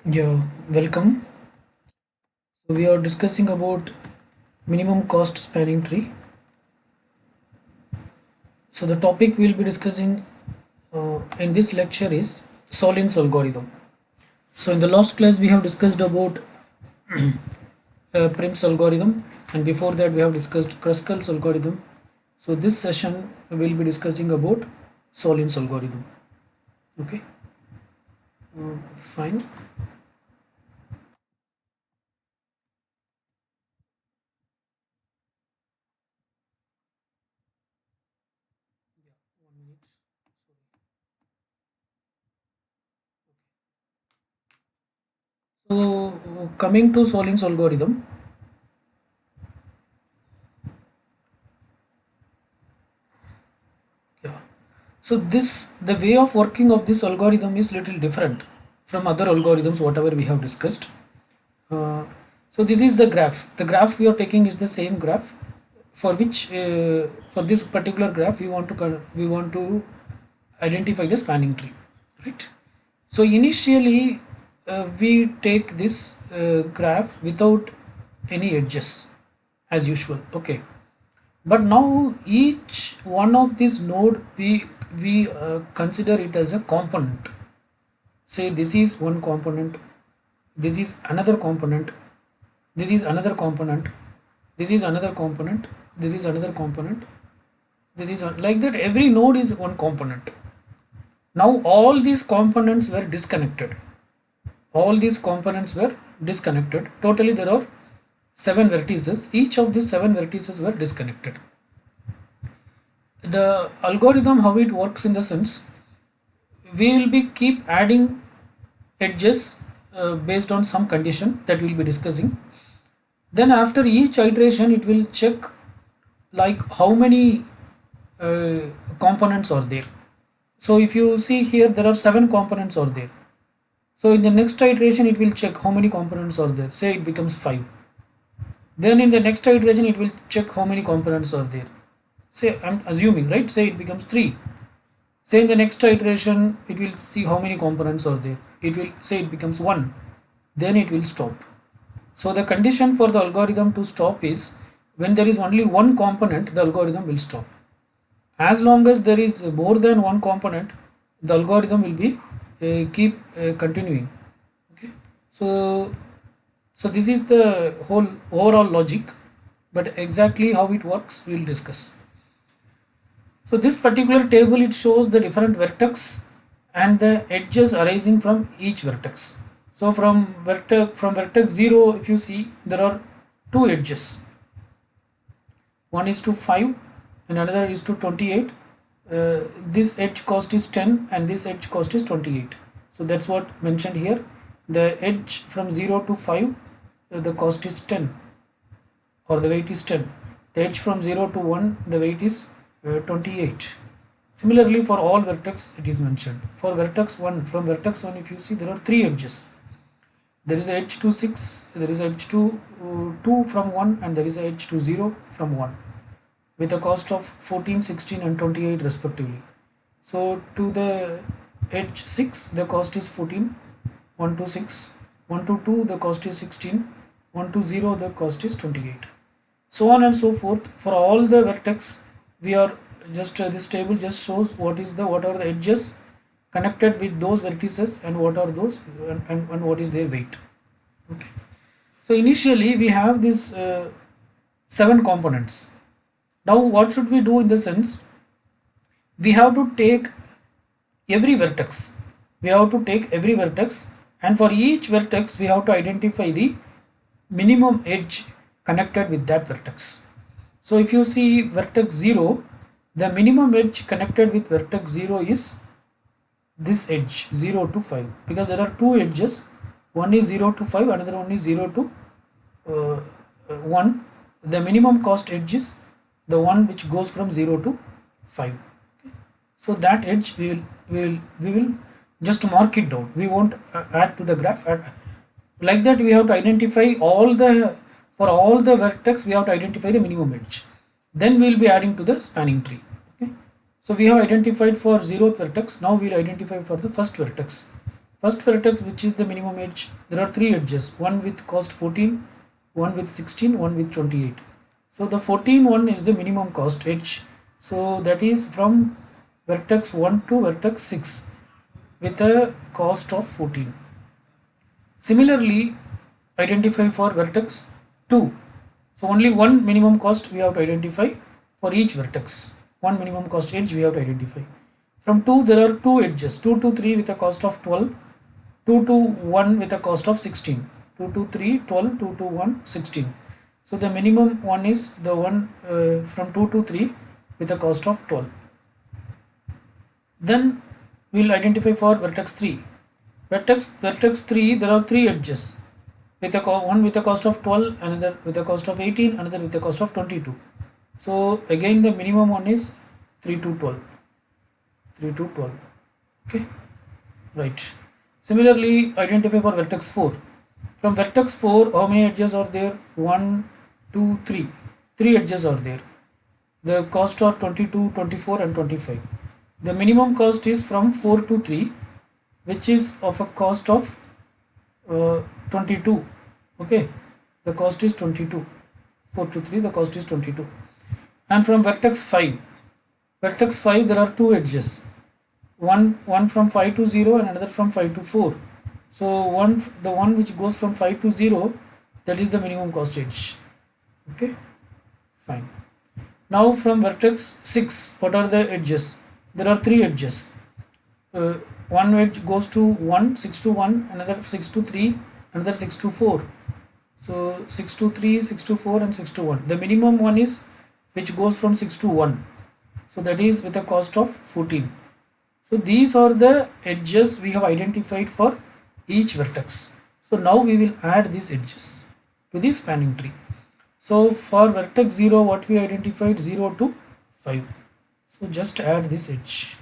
Yeah, welcome. So we are discussing about minimum cost spanning tree. So the topic we'll be discussing in this lecture is Solin's algorithm. So in the last class we have discussed about Prim's algorithm, and before that we have discussed Kruskal's algorithm. So this session we'll be discussing about Solin's algorithm. Okay, fine. So coming to Solin's algorithm. Yeah. So the way of working of this algorithm is little different from other algorithms whatever we have discussed. Uh, so this is the graph. The graph we are taking is the same graph for which for this particular graph we want to identify the spanning tree, right? So initially we take this graph without any edges as usual. Okay, but now each one of these node we consider it as a component. Say this is one component, this is another component, this is another component, this is another component, this is another component, this is like that. Every node is one component. Now all these components were disconnected. All these components were disconnected. Totally there are 7 vertices. Each of these 7 vertices were disconnected. The algorithm how it works in the sense we will be keep adding edges based on some condition that we will be discussing. Then after each iteration it will check like how many uh, components are there. So if you see here there are 7 components are there. So in the next iteration it will check how many components are there. Say it becomes 5. Then in the next iteration it will check how many components are there. Say I'm assuming, right? Say it becomes 3. Say in the next iteration it will see how many components are there. It will say it becomes 1. Then it will stop. So the condition for the algorithm to stop is when there is only one component, the algorithm will stop. As long as there is more than one component, the algorithm will be keep continuing. Okay. So so this is the whole overall logic, but exactly how it works we will discuss. So this particular table it shows the different vertex and the edges arising from each vertex. So from vertex 0 if you see there are two edges. One is to 5 and another is to 28. This edge cost is 10 and this edge cost is 28. So that's what mentioned here. The edge from 0 to 5 the cost is 10 or the weight is 10. The edge from 0 to 1 the weight is 28. Similarly for all vertex it is mentioned. For vertex 1, from vertex 1 if you see there are 3 edges. There is a edge to 6, there is a edge to 2 from 1 and there is a edge to 0 from 1 with a cost of 14, 16 and 28 respectively. So to the edge 6 the cost is 14, 1 to 6, 1 to 2 the cost is 16, 1 to 0 the cost is 28. So on and so forth. For all the vertex we are just this table just shows what are the edges connected with those vertices and what are those and what is their weight. Okay. So initially we have these 7 components. Now what should we do in the sense we have to take every vertex. We have to take every vertex and for each vertex we have to identify the minimum edge connected with that vertex. So if you see vertex 0, the minimum edge connected with vertex 0 is this edge 0 to 5 because there are two edges. One is 0 to 5, another one is 0 to 1. The minimum cost edge is the one which goes from 0 to 5. So that edge we will just mark it down. We won't add to the graph. Like that we have to identify for all the vertex we have to identify the minimum edge. Then we will be adding to the spanning tree. Okay. So we have identified for 0th vertex. Now we will identify for the first vertex. First vertex, which is the minimum edge, there are three edges, one with cost 14, one with 16, one with 28. So the 14 one is the minimum cost edge. So that is from vertex 1 to vertex 6 with a cost of 14. Similarly, identify for vertex 2. So only one minimum cost we have to identify for each vertex. One minimum cost edge we have to identify. From 2 there are two edges, 2 to 3 with a cost of 12, 2 to 1 with a cost of 16, 2 to 3 12, 2 to 1 16. So the minimum one is the one from 2 to 3 with a cost of 12. Then we will identify for vertex 3. Vertex 3, there are three edges, with one with a cost of 12, another with a cost of 18, another with a cost of 22. So again the minimum one is 3 to 12. 3 to 12. Okay, right. Similarly, identify for vertex 4. From vertex 4, how many edges are there? 1, 2, 3. 3 edges are there. The cost are 22, 24 and 25. The minimum cost is from 4 to 3, which is of a cost of 22. Okay, the cost is 22. 4 to 3, the cost is 22. And from vertex 5, there are two edges, one from 5 to 0 and another from 5 to 4. So the one which goes from 5 to 0, that is the minimum cost edge. Okay, fine. Now from vertex 6, what are the edges? There are three edges. One edge goes to 1, 6 to 1, another 6 to 3, another 6 to 4. So 6 to 3, 6 to 4 and 6 to 1. The minimum one is which goes from 6 to 1. So that is with a cost of 14. So these are the edges we have identified for each vertex. So now we will add these edges to the spanning tree. So for vertex 0, what we identified? 0 to 5. So just add this edge.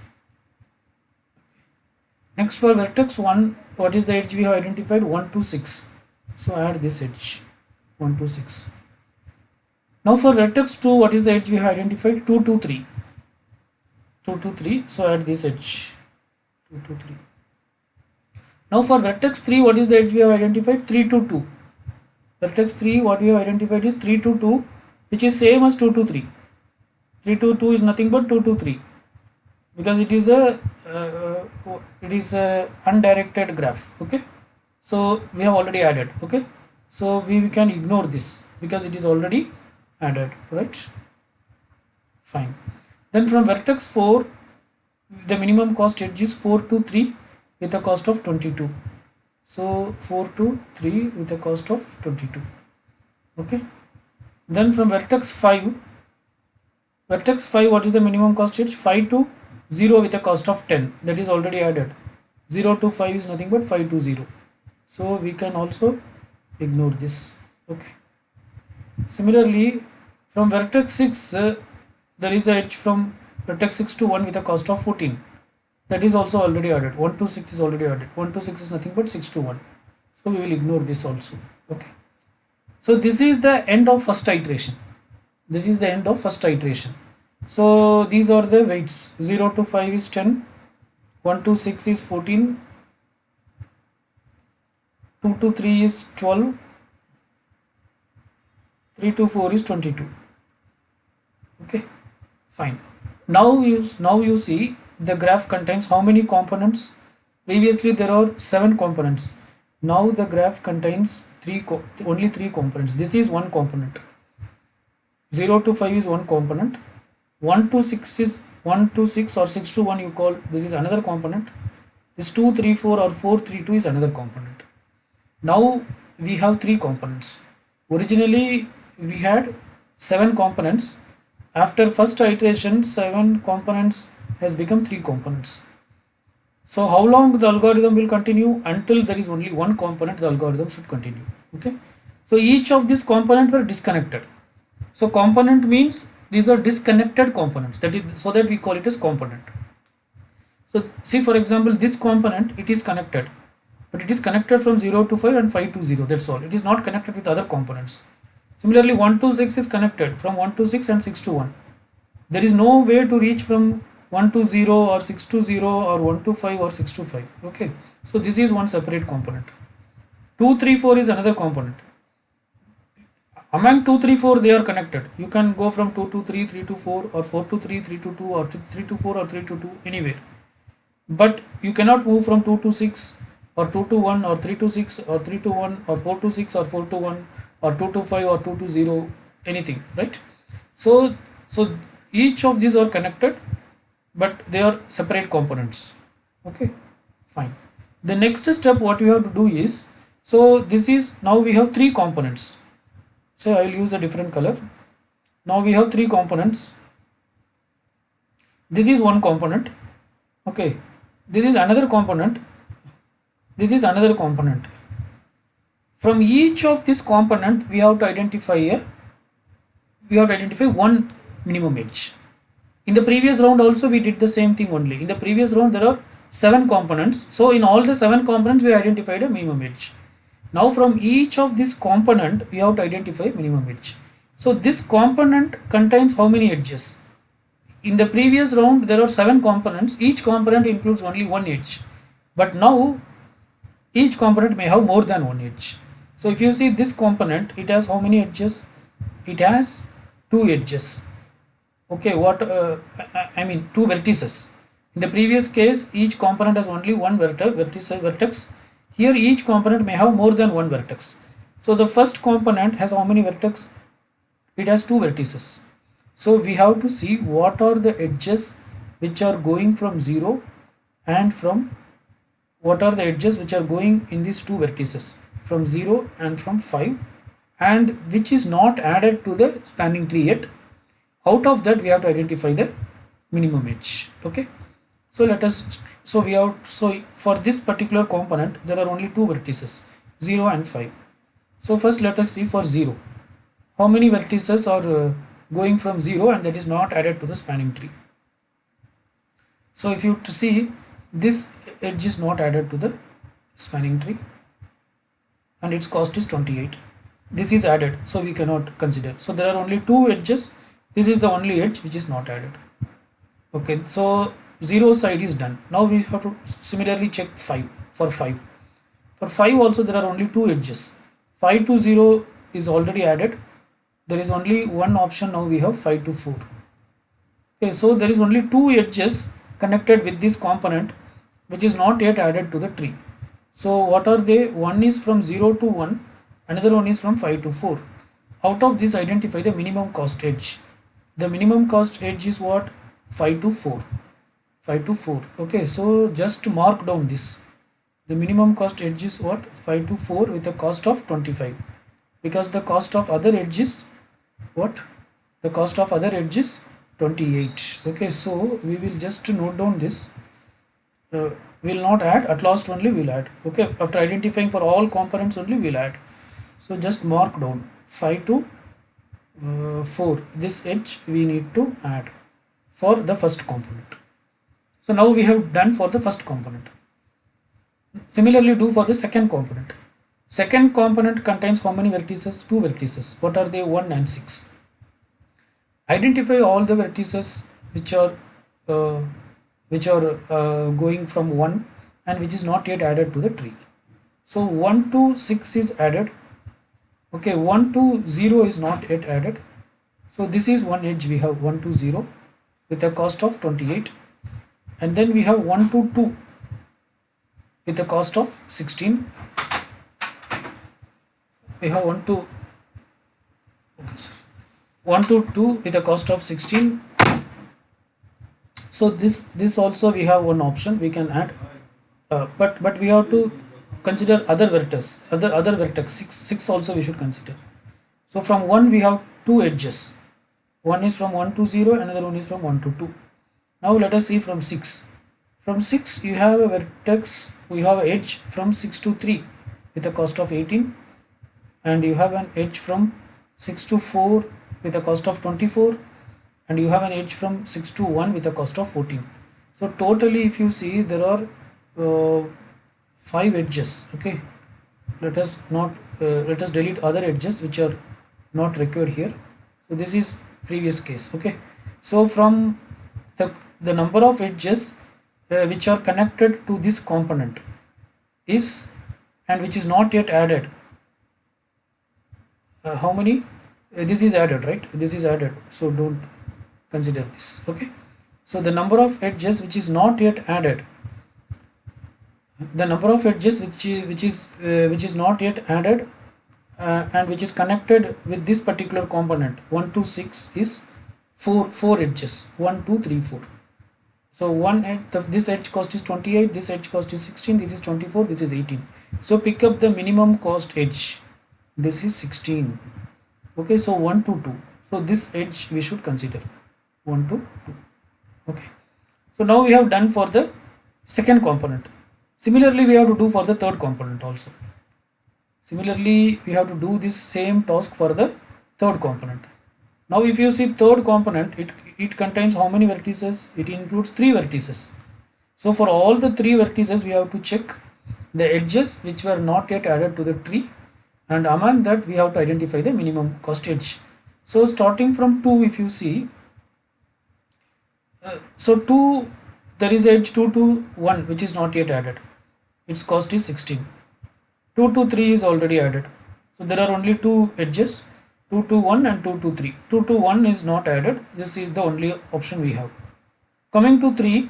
Next for vertex 1, what is the edge we have identified? 1 to 6. So add this edge, 1 to 6. Now for vertex 2, what is the edge we have identified? 2 to 3. 2 to 3, so add this edge, 2 to 3. Now for vertex 3, what is the edge we have identified? 3 to 2. Vertex 3, what we have identified is 3 to 2, which is same as 2 to 3. 3 to 2 is nothing but 2 to 3, because it is a undirected graph. Okay, so we have already added. Okay, so we can ignore this because it is already added, right? Fine. Then from vertex 4, the minimum cost edge is 4 to 3 with a cost of 22. So 4 to 3 with a cost of 22. Okay. Then from vertex 5, what is the minimum cost edge? 5 to 0 with a cost of 10. That is already added. 0 to 5 is nothing but 5 to 0. So we can also ignore this. Okay. Similarly, from vertex 6, there is a edge from vertex 6 to 1 with a cost of 14. That is also already added. 1 to 6 is already added. 1 to 6 is nothing but 6 to 1. So we will ignore this also. Okay. So this is the end of first iteration. This is the end of first iteration. So these are the weights. 0 to 5 is 10. 1 to 6 is 14. 2 to 3 is 12. 3 to 4 is 22. Okay, fine. Now you see the graph contains how many components? Previously there are 7 components. Now the graph contains only 3 components. This is one component. 0 to 5 is one component. 1 to 6 is 1 to 6 or 6 to 1 you call, this is another component. This 2, 3, 4 or 4, 3, 2 is another component. Now we have 3 components. Originally we had 7 components. After first iteration, 7 components has become 3 components. So how long the algorithm will continue? Until there is only one component, the algorithm should continue. Okay. So each of these components were disconnected. So component means these are disconnected components. That is, so that we call it as component. So see, for example, this component, it is connected, but it is connected from 0 to 5 and 5 to 0. That's all. It is not connected with other components. Similarly, 1 to 6 is connected from 1 to 6 and 6 to 1. There is no way to reach from 1 to 0 or 6 to 0 or 1 to 5 or 6 to 5. Okay. So this is one separate component. 2 3 4 is another component. Among 2 3 4 they are connected. You can go from 2 to 3, 3 to 4, or 4 to 3, 3 to 2, or 3 to 4, or 3 to 2, anywhere. But you cannot move from 2 to 6, or 2 to 1, or 3 to 6, or 3 to 1, or 4 to 6, or 4 to 1, or 2 to 5, or 2 to 0, anything, right? So each of these are connected, but they are separate components. Okay, fine. The next step what we have to do is, so this is, now we have three components. So I will use a different color. Now we have three components. This is one component. Okay, this is another component. This is another component. From each of this component we have to identify one minimum edge. In the previous round also we did the same thing only. In the previous round there are 7 components. So in all the 7 components we identified a minimum edge. Now from each of this component we have to identify minimum edge. So this component contains how many edges? In the previous round there are 7 components. Each component includes only one edge. But now each component may have more than one edge. So if you see this component, it has how many edges? It has 2 edges. Okay, I mean 2 vertices. In the previous case each component has only one vertex. Here each component may have more than one vertex. So the first component has how many vertex? It has 2 vertices. So we have to see what are the edges which are going from 0, and from what are the edges which are going in these 2 vertices from 0 and from 5, and which is not added to the spanning tree yet. Out of that we have to identify the minimum edge. Okay, so so for this particular component there are only 2 vertices, 0 and 5. So first let us see for 0, how many vertices are going from 0 and that is not added to the spanning tree. So if you see, this edge is not added to the spanning tree and its cost is 28. This is added, so we cannot consider. So there are only 2 edges. This is the only edge which is not added. Okay, so 0 side is done. Now we have to similarly check 5 for 5. For 5 also there are only 2 edges. 5 to 0 is already added. There is only one option. Now we have 5 to 4. Okay, so there is only 2 edges connected with this component which is not yet added to the tree. So what are they? One is from 0 to 1, another one is from 5 to 4. Out of this identify the minimum cost edge. The minimum cost edge is what? 5 to 4. 5 to 4. Okay, so just mark down this. The minimum cost edge is what? 5 to 4 with a cost of 25. Because the cost of other edge is what? The cost of other edge is 28. Okay, so we will just note down this. Will not add, at last only will add. Okay, after identifying for all components only will add. So just mark down 5 to 4. This edge we need to add for the first component. So now we have done for the first component. Similarly do for the second component. Second component contains how many vertices? 2 vertices. What are they? 1 and 6. Identify all the vertices which are going from 1 and which is not yet added to the tree. So 1 to 6 is added. Okay, 1 to 0 is not yet added. So this is one edge we have, 1 to 0 with a cost of 28, and then we have 1 to 2 with a cost of 16. We have 1 to 2 with a cost of 16. So this also we have one option we can add, but we have to consider other vertex, other vertex 6 also we should consider. So from 1 we have 2 edges. One is from 1 to 0, another one is from 1 to 2. Now let us see from 6. From 6 you have a vertex, we have an edge from 6 to 3 with a cost of 18, and you have an edge from 6 to 4 with a cost of 24, and you have an edge from 6 to 1 with a cost of 14. So totally if you see there are 5 edges. Okay, let us delete other edges which are not required here. So this is previous case. Okay, so from the number of edges which are connected to this component, is and which is not yet added, how many, this is added, right? This is added, so don't consider this. Okay, so the number of edges which is not yet added, the number of edges which is not yet added, and which is connected with this particular component 1 to 6 is four edges, 1 2 3 4. So one this edge cost is 28, this edge cost is 16, this is 24, this is 18. So pick up the minimum cost edge, this is 16. Okay, so 1 to 2, so this edge we should consider 1 to 2. Okay, so now we have done for the second component. Similarly we have to do for the third component also. Similarly we have to do this same task for the third component. Now if you see third component, it contains how many vertices? It includes 3 vertices. So for all the 3 vertices we have to check the edges which were not yet added to the tree, and among that we have to identify the minimum cost edge. So starting from 2, if you see, so 2, there is edge 2 to 1 which is not yet added, its cost is 16. 2 to 3 is already added, so there are only 2 edges, 2 to 1 and 2 to 3. 2 to 1 is not added, this is the only option we have. Coming to 3,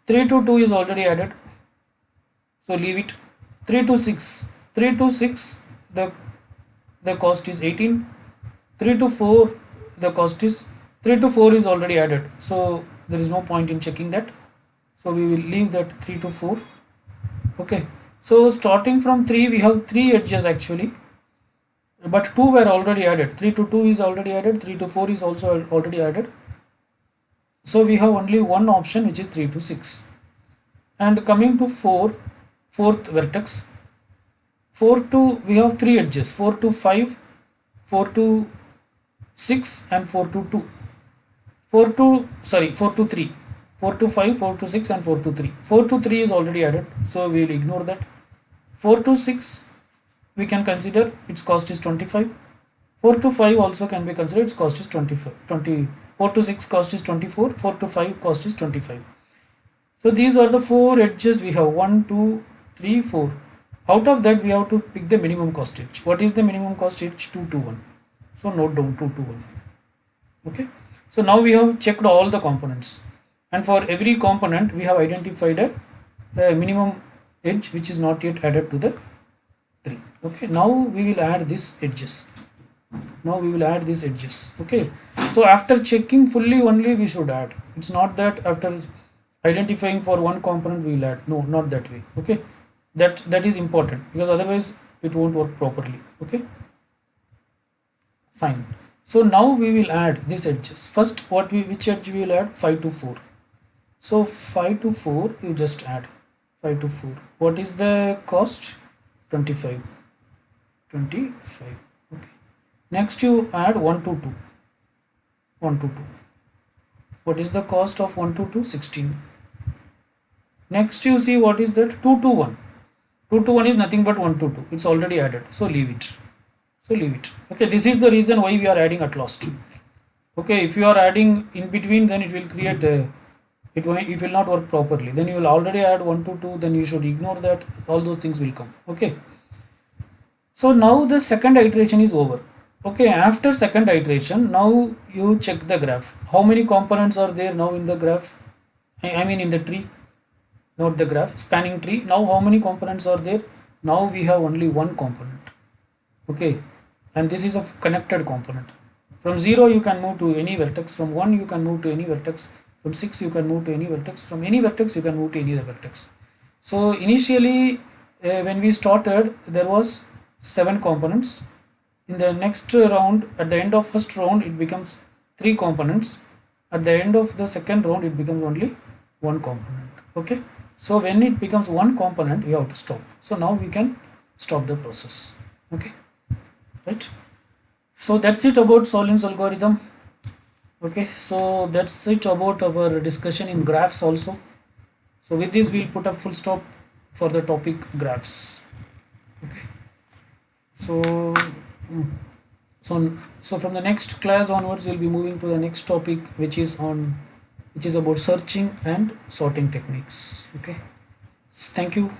3 to 2 is already added, so leave it. 3 to 6, 3 to 6 the cost is 18. 3 to 4 the cost is, 3 to 4 is already added, so there is no point in checking that, so we will leave that 3 to 4. Okay, so starting from 3 we have 3 edges actually, but 2 were already added. 3 to 2 is already added, 3 to 4 is also already added, so we have only one option which is 3 to 6. And coming to fourth vertex, 4 to, we have 3 edges, 4 to 5, 4 to 6 and 4 to 2. 4 to 3, 4 to 5, 4 to 6 and 4 to 3. 4 to 3 is already added, so we will ignore that. 4 to 6 we can consider its cost is 25. 4 to 5 also can be considered, its cost is 25. 4 to 6 cost is 24, 4 to 5 cost is 25. So these are the 4 edges we have, 1 2 3 4. Out of that we have to pick the minimum cost edge. What is the minimum cost edge? 2 to 1. So note down 2 to 1. Okay, so now we have checked all the components, and for every component we have identified a minimum edge which is not yet added to the tree. Okay, now we will add these edges. Okay, so after checking fully only we should add. It's not that after identifying for one component we will add. No, not that way. Okay, that is important, because otherwise it won't work properly. Okay, fine. So now we will add these edges. First, which edge we will add? 5 to 4. So 5 to 4 you just add 5 to 4. What is the cost? 25. Okay, next you add 1 to 2. What is the cost of 1 to 2? 16. Next you see what is that? 2 to 1. 2 to 1 is nothing but 1 to 2. It's already added, so leave it. Okay, this is the reason why we are adding at last. Okay, if you are adding in between, then it will create it will not work properly. Then you will already add 1 to 2, then you should ignore that. All those things will come. Okay, so now the second iteration is over. Okay, after second iteration, now you check the graph. How many components are there now in the graph? I mean in the tree, not the graph, spanning tree. Now how many components are there? Now we have only one component. Okay, and this is a connected component. From 0 you can move to any vertex, from 1 you can move to any vertex, from 6 you can move to any vertex, from any vertex you can move to any other vertex. So initially when we started there was 7 components. In the next round, at the end of first round it becomes 3 components. At the end of the second round it becomes only 1 component. Okay, so when it becomes 1 component you have to stop. So now we can stop the process. Okay, right, so that's it about Solin's algorithm. Okay, so that's it about our discussion in graphs also. So with this we'll put a full stop for the topic graphs. Okay, so from the next class onwards we'll be moving to the next topic, which is about searching and sorting techniques. Okay, thank you.